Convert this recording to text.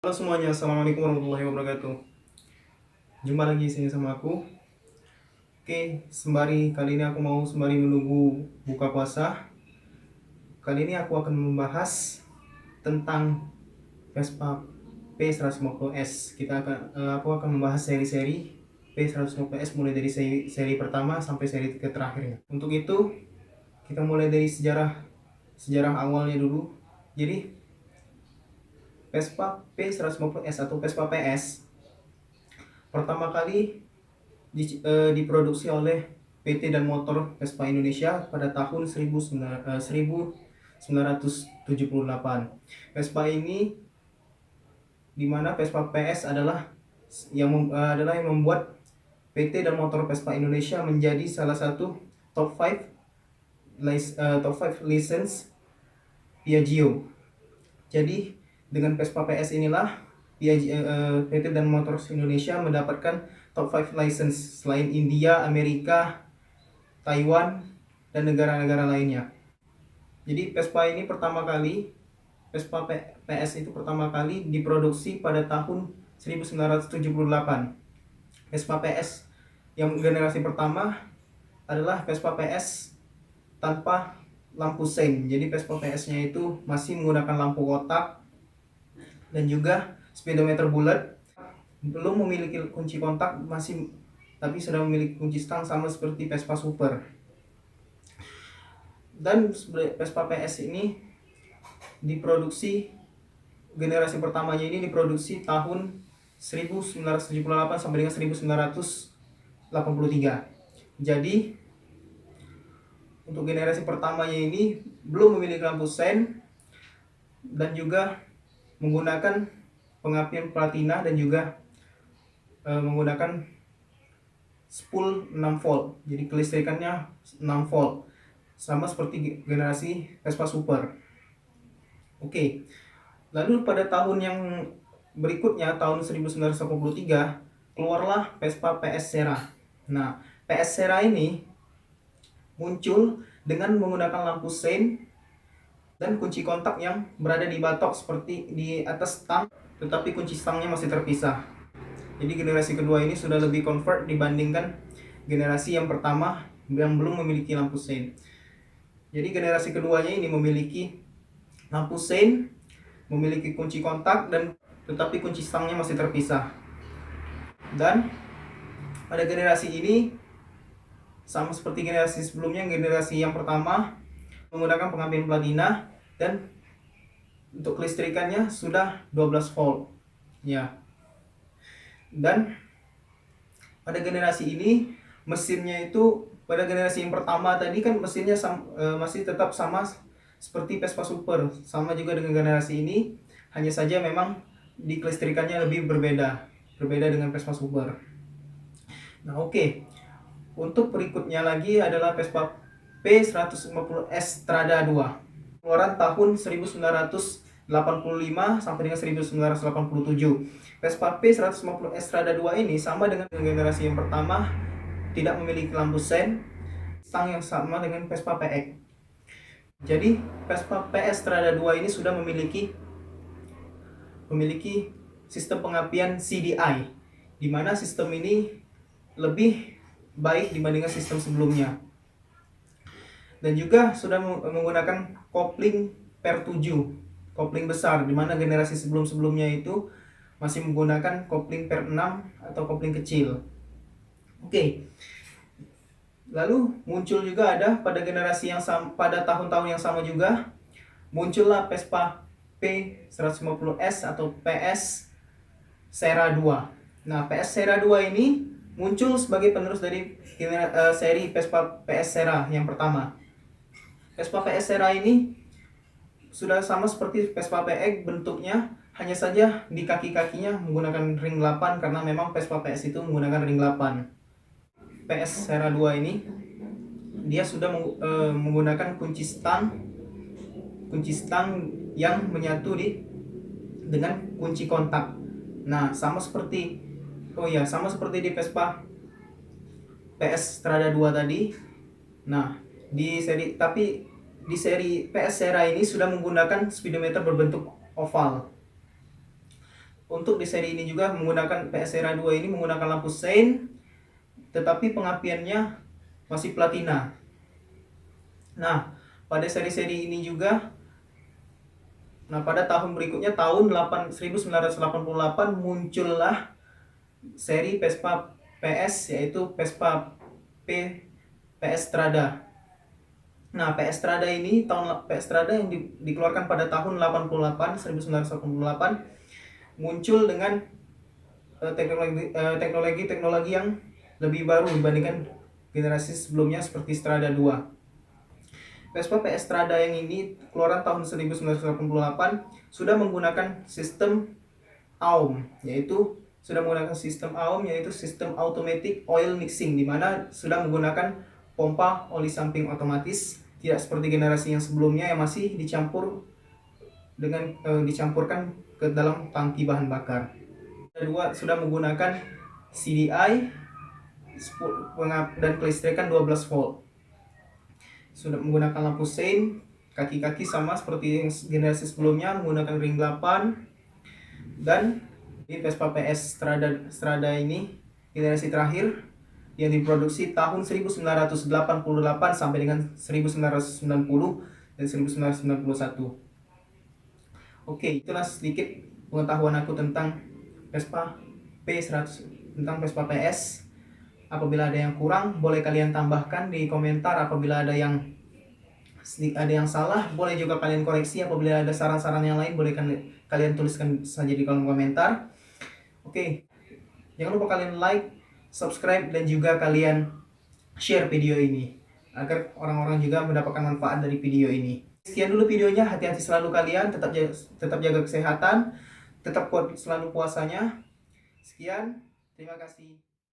Halo semuanya, assalamualaikum warahmatullahi wabarakatuh. Jumpa lagi sini sama aku. Oke, kali ini aku mau sembari menunggu buka puasa. Kali ini aku akan membahas tentang Vespa P150S. Aku akan membahas seri-seri P150S mulai dari seri pertama sampai seri terakhirnya. Untuk itu, kita mulai dari sejarah awalnya dulu. Jadi Vespa P150S atau Vespa PS pertama kali diproduksi oleh PT dan Motor Vespa Indonesia pada tahun 1978. Vespa ini di mana Vespa PS adalah yang membuat PT dan Motor Vespa Indonesia menjadi salah satu top 5 license Piaggio. Jadi dengan Vespa PS inilah PT dan Motors Indonesia mendapatkan top 5 license selain India, Amerika, Taiwan, dan negara-negara lainnya. Jadi Vespa PS itu pertama kali diproduksi pada tahun 1978. Vespa PS yang generasi pertama adalah Vespa PS tanpa lampu sein. Jadi Vespa PS-nya itu masih menggunakan lampu kotak dan juga speedometer bulat, belum memiliki kunci kontak, tapi sudah memiliki kunci stang sama seperti Vespa Super. Dan Vespa PS ini generasi pertamanya ini diproduksi tahun 1978 sampai dengan 1983. Jadi untuk generasi pertamanya ini belum memiliki lampu sein dan juga menggunakan pengapian platina dan juga menggunakan spool 6 volt. Jadi kelistrikannya 6 volt. Sama seperti generasi Vespa Super. Oke. Lalu pada tahun yang berikutnya, tahun 1983, keluarlah Vespa PS Sera. Nah, PS Sera ini muncul dengan menggunakan lampu sein dan kunci kontak yang berada di batok seperti di atas stang, tetapi kunci stangnya masih terpisah. Jadi generasi kedua ini sudah lebih comfort dibandingkan generasi yang pertama yang belum memiliki lampu sein. Jadi generasi keduanya ini memiliki lampu sein, memiliki kunci kontak, dan tetapi kunci stangnya masih terpisah. Dan pada generasi ini sama seperti generasi sebelumnya, generasi yang pertama menggunakan pengambilan platina dan untuk kelistrikannya sudah 12 volt ya. Dan pada generasi ini mesinnya itu, pada generasi yang pertama tadi kan mesinnya masih tetap sama seperti Vespa Super, sama juga dengan generasi ini, hanya saja memang di kelistrikannya lebih berbeda dengan Vespa Super. Nah oke. Untuk berikutnya lagi adalah Vespa P150S Strada 2. Keluaran tahun 1985 sampai dengan 1987. Vespa P150S Strada 2 ini sama dengan generasi yang pertama, tidak memiliki lampu sein, stang yang sama dengan Vespa PX. Jadi Vespa PS Strada 2 ini sudah memiliki sistem pengapian CDI, di mana sistem ini lebih baik dibandingkan sistem sebelumnya. Dan juga sudah menggunakan kopling per 7, kopling besar, di mana generasi sebelum-sebelumnya itu masih menggunakan kopling per 6 atau kopling kecil. Oke. Lalu muncul juga ada pada generasi yang sama, pada tahun-tahun yang sama juga muncullah Vespa P150S atau PS Sera 2. Nah, PS Sera 2 ini muncul sebagai penerus dari seri Vespa PS Sera yang pertama. Vespa PS Sera ini sudah sama seperti Vespa PX bentuknya, hanya saja di kaki-kakinya menggunakan ring 8 karena memang Vespa PS itu menggunakan ring 8. PS Sera 2 ini dia sudah menggunakan kunci stang yang menyatu dengan kunci kontak. Nah, sama seperti di Vespa PS Strada 2 tadi. Nah, di seri PS Sera ini sudah menggunakan speedometer berbentuk oval. Untuk di seri ini juga menggunakan PS Era 2 ini menggunakan lampu sein, tetapi pengapiannya masih platina. Nah, pada seri-seri ini juga, pada tahun berikutnya tahun 1988 muncullah seri Vespa PS, yaitu Vespa PS Strada. Nah, PS Strada ini PS Strada yang dikeluarkan pada tahun 1988 muncul dengan teknologi yang lebih baru dibandingkan generasi sebelumnya seperti Strada 2. Vespa PS Strada yang ini keluaran tahun 1988 sudah menggunakan sistem AUM, yaitu sistem automatic oil mixing, di mana sudah menggunakan pompa oli samping otomatis, tidak seperti generasi yang sebelumnya yang masih dicampurkan ke dalam tangki bahan bakar. Kedua, sudah menggunakan CDI dan kelistrikan 12 volt. Sudah menggunakan lampu sein, kaki-kaki sama seperti generasi sebelumnya menggunakan ring 8, dan di Vespa PS Strada ini generasi terakhir yang diproduksi tahun 1988 sampai dengan 1990 dan 1991. Oke, itulah sedikit pengetahuan aku tentang Vespa P100, tentang Vespa PS. Apabila ada yang kurang, boleh kalian tambahkan di komentar. Apabila ada yang salah, boleh juga kalian koreksi. Apabila ada saran-saran yang lain, boleh kalian tuliskan saja di kolom komentar. Oke, jangan lupa kalian like, subscribe, dan juga kalian share video ini agar orang-orang juga mendapatkan manfaat dari video ini. Sekian dulu videonya. Hati-hati selalu kalian, tetap jaga kesehatan, tetap kuat selalu puasanya. Sekian, terima kasih.